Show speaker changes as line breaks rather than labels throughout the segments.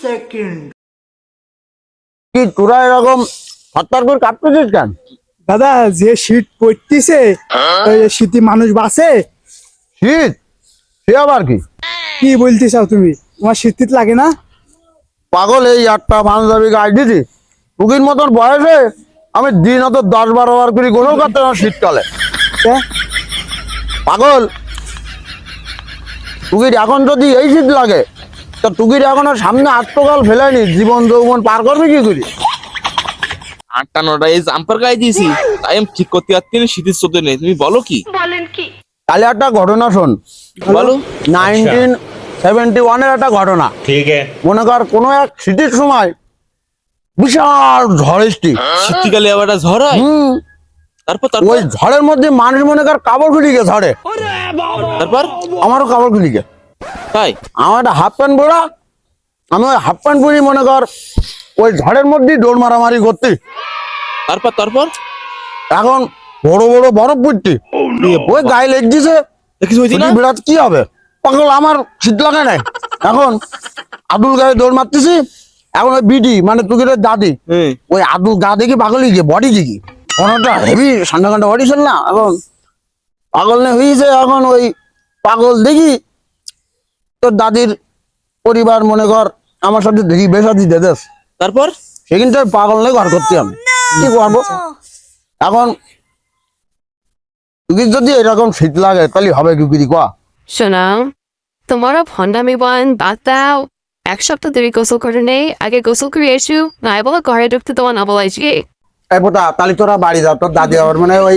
Second.
কি তোরা এরকম হত্যার করে কাঁপতেছিস কেন?
দাদা যে শীত পড়তিছে শীতে মানুষ বাঁচে।
শীত? সে আবার কি?
কি বলতে চাও তুমি? তোমার শীত টিত লাগে না?
পাগল, এই একটা পাঞ্জাবি গায়ে দিছি টুকির মতন বয়সে আমি দিন অত 10-12 বার করে গোসল করতে আমার শীতকালে। পাগল, টুকির এখন যদি এই শীত লাগে তা টুকির এখনো সামনে আত্মকাল ফেলায়নি, জীবন যৌবন পার করবে কি করি?
8টা 9টা এই জাম্পার গায়ে দিয়েছি, তাই আমি ঠিক করতে পারছি না, শীতের চোদ্দ নেই। তুমি বলো কি?
তাহলে একটা ঘটনা শোন।
বলো।
1971-এর একটা ঘটনা।
ठीक है।
মনে কর কোনো এক শীতের সময় বিশাল ঝড় এসছে।
শীতকালে আবার একটা ঝড় হয়। তারপর
ওই ঝড়ের মধ্যে মানুষ মনে কর কাপড় খুলি গে ঝড়ে।
তারপর
আমারও কাপড় খুলি গে।
তাই
আমার একটা হাফ প্যান্ট পরা, আমি ওই হাফ প্যান্ট পরি মনে কর ওই ঝড়ের মধ্যেই দৌড় মারামারি করতে।
তারপর
এখন বড় বড় বরফ পড়ছে, ওই গায়ে লেগ দিছে।
কিছু হয়েছে না?
বিরাট কি হবে পাগল, আমার শীত লাগে নাই। এখন আদুল গায়ে দৌড় মারতেছি। এখন ওই বিডি মানে তুকিরের দাদি, ওই আদুল গা দেখি পাগলই গিয়ে বডি দেখি কোনটা হেভি ঠান্ডা ঠান্ডা বডি ছিল না। এখন পাগল নে হয়েছে। এখন ওই পাগল দেখি তোর দাদির পরিবার মনে কর আমার সাথে দেখি বেসা দিতে দেশ।
তারপর
সেখানটা পাগল নেই ঘর করতে আমি কি করবো। এখন তুই যদি এরকম শীত লাগে তাহলে হবে কি করি কয়া?
শোনো, তোমারও ভণ্ডামি বন বাদ দাও। 1 সপ্তাহ ধরে গোসল করে নেই, আগে গোসল করে এসু, নাই বলো ঘরে ঢুকতে তোমার না বলাই যে।
এই পোতা তাহলে তোরা বাড়ি যাও, তোর দাদি আবার মানে ওই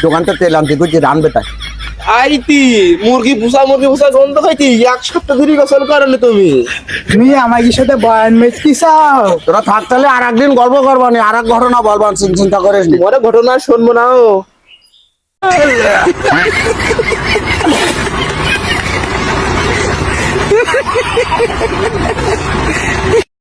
দোকানটা তেল আনতে করছি রানবে তাই।
আইতি মুরগি পোষা গন্ধ খাইতি 1 সপ্তাহ ধরে গোসল করলে তুমি।
তুমি আমাকে সাথে বয়ান মেটকি চাও?
তোরা থাক তাহলে আর একদিন গল্প করবানি, আর এক ঘটনা বলবান, চিন্তা করিস নি।
ঘটনা শুনবো না।